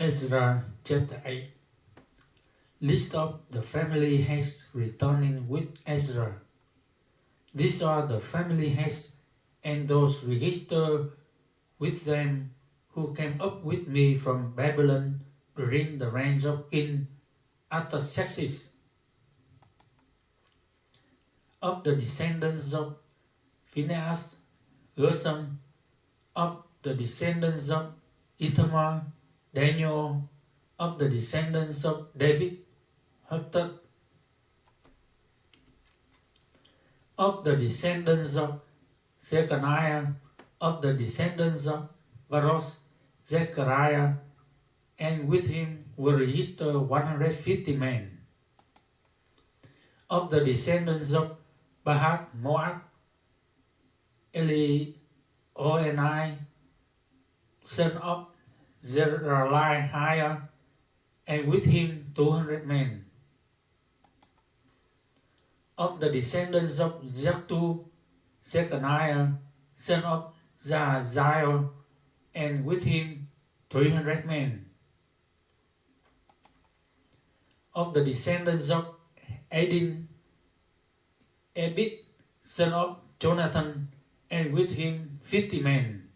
Ezra chapter 8. List of the family heads returning with Ezra. These are the family heads and those registered with them who came up with me from Babylon during the reign of King Artaxerxes. Of the descendants of Phinehas, Gershom. Of the descendants of Ithamar, Daniel. Of the descendants of David, Hattat. Of the descendants of Zechariah. Of the descendants of Baruch, Zechariah, and with him were registered 150 men. Of the descendants of Bahat Moab, Elioenai, son of Zeraliah, and with him 200 men. Of the descendants of Jachtu, Zechariah, son of Jahaziel, and with him 300 men. Of the descendants of Adin, Ebed, son of Jonathan, and with him 50 men.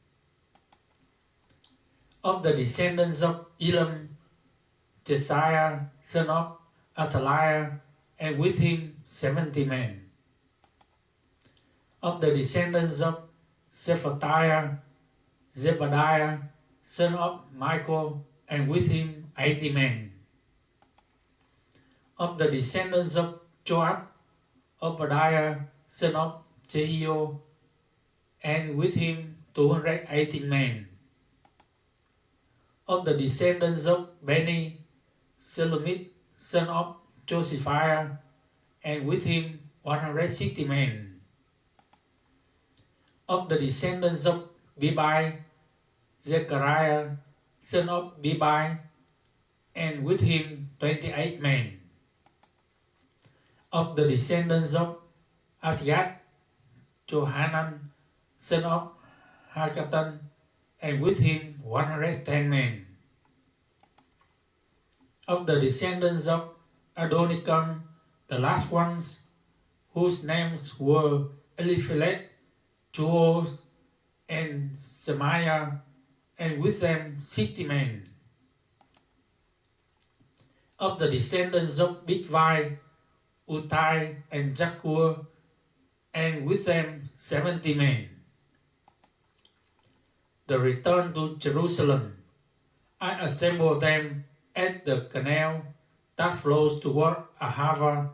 Of the descendants of Elam, Jesiah, son of Athaliah, and with him 70 men. Of the descendants of Shephatiah, Zebadiah, son of Michael, and with him 80 men. Of the descendants of Joab, Obadiah, son of Jehiel, and with him 280 men. Of the descendants of Beni, Selomit, son of Josephiah, and with him 160 men. Of the descendants of Bebai, Zechariah, son of Bebai, and with him 28 men. Of the descendants of Asiat, Johanan, son of Hakatan, and with him 110 men. Of the descendants of Adonikam, the last ones, whose names were Eliphelet, Joel, and Shemaiah, and with them 60 men. Of the descendants of Bigvai, Uttai, and Jakur, and with them 70 men. The return to Jerusalem. I assembled them at the canal that flows toward Ahava,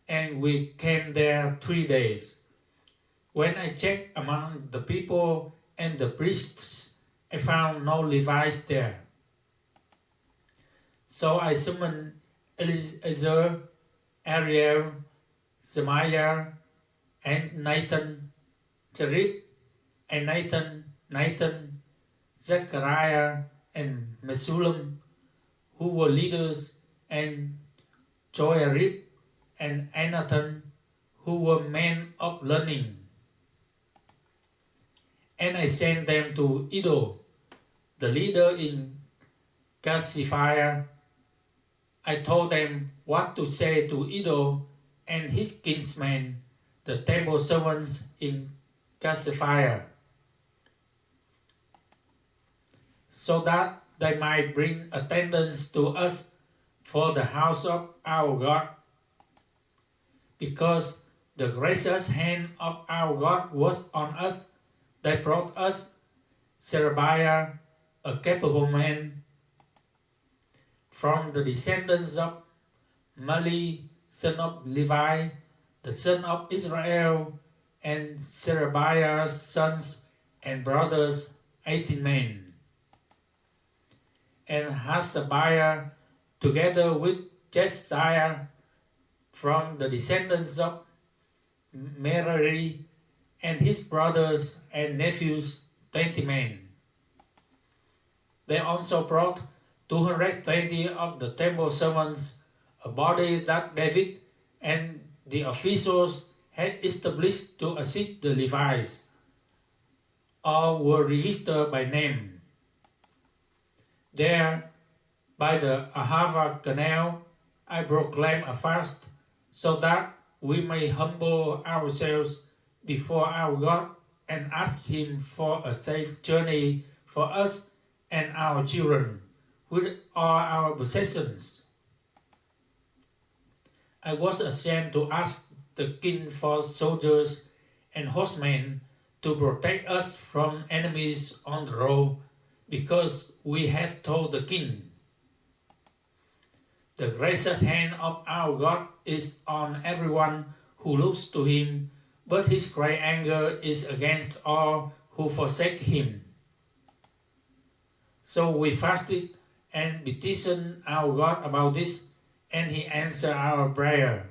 and we camped there 3 days. When I checked among the people and the priests, I found no Levites there. So I summoned Eliezer, Ariel, Shemaiah, and Nathan, Cherib, and Nathan, Zechariah, and Mesullam, who were leaders, and Joarib, and Anathan, who were men of learning. And I sent them to Iddo, the leader in Cassiphia. I told them what to say to Iddo and his kinsmen, the temple servants in Cassiphia, so that they might bring attendance to us for the house of our God. Because the gracious hand of our God was on us, they brought us Sherebiah, a capable man, from the descendants of Mali, son of Levi, the son of Israel, and Sherebiah's sons and brothers, 18 men. And Hashabiah, together with Jesiah, from the descendants of Merari, and his brothers and nephews, 20 men. They also brought 220 of the temple servants, a body that David and the officials had established to assist the Levites. All were registered by name. There by the Ahava canal, I proclaim a fast, so that we may humble ourselves before our God and ask Him for a safe journey for us and our children, with all our possessions. I was ashamed to ask the king for soldiers and horsemen to protect us from enemies on the road, because we had told the king, "The gracious hand of our God is on everyone who looks to Him, but His great anger is against all who forsake Him." So we fasted and petitioned our God about this, and He answered our prayer.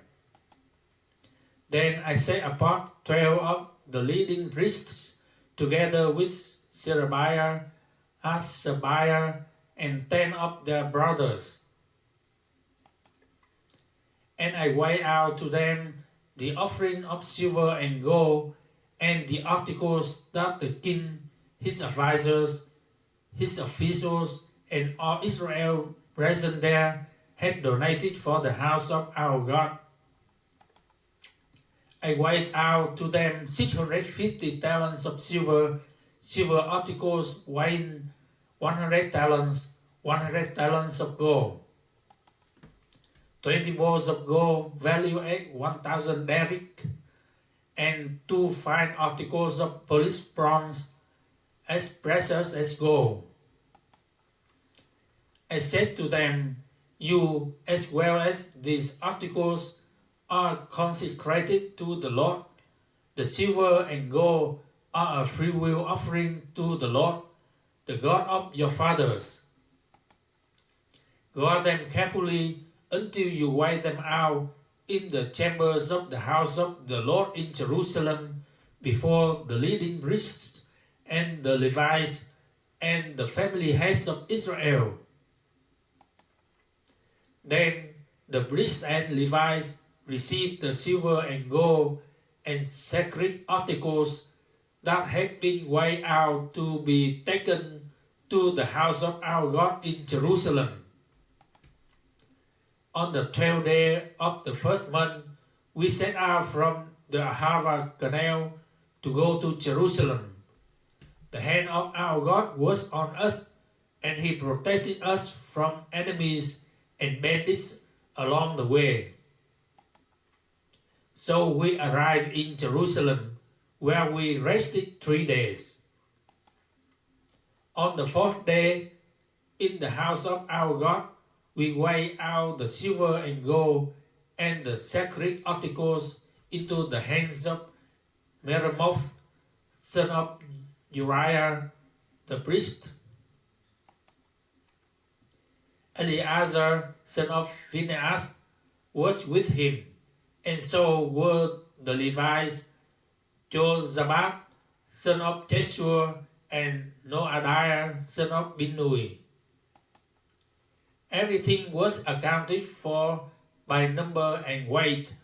Then I set apart 12 of the leading priests, together with Sherebiah, Hashabiah, and 10 of their brothers. And I weighed out to them the offering of silver and gold, and the articles that the king, his advisors, his officials, and all Israel present there had donated for the house of our God. I weighed out to them 650 talents of silver, silver articles weighing 100 talents, 100 talents of gold, 20 balls of gold valued at 1,000 derrick, and 2 fine articles of polished bronze as precious as gold. I said to them, "You, as well as these articles, are consecrated to the Lord. The silver and gold are a freewill offering to the Lord, the God of your fathers. Guard them carefully until you weigh them out in the chambers of the house of the Lord in Jerusalem, before the leading priests and the Levites and the family heads of Israel." Then the priests and Levites received the silver and gold and sacred articles that had been weighed out to be taken to the house of our God in Jerusalem. On the 12th day of the first month, we set out from the Ahava canal to go to Jerusalem. The hand of our God was on us, and He protected us from enemies and bandits along the way. So we arrived in Jerusalem, where we rested 3 days. On the 4th day, in the house of our God, we weighed out the silver and gold and the sacred articles into the hands of Meremoth, son of Uriah, the priest. Eleazar, son of Phinehas, was with him, and so were the Levites, Jozabad, son of Jeshua, and Noadiah, son of Binnui. Everything was accounted for by number and weight,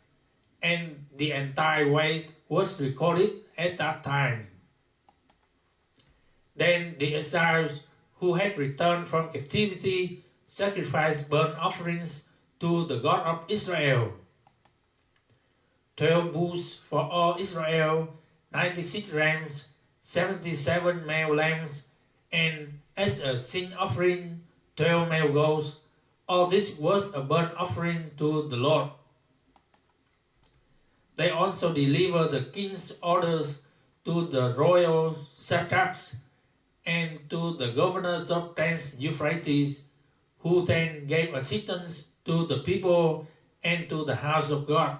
and the entire weight was recorded at that time. Then the exiles who had returned from captivity sacrificed burnt offerings to the God of Israel. 12 bulls for all Israel, 96 rams, 77 male lambs, and as a sin offering, 12 male goats. All this was a burnt offering to the Lord. They also delivered the king's orders to the royal satraps and to the governors of Euphrates, who then gave assistance to the people and to the house of God.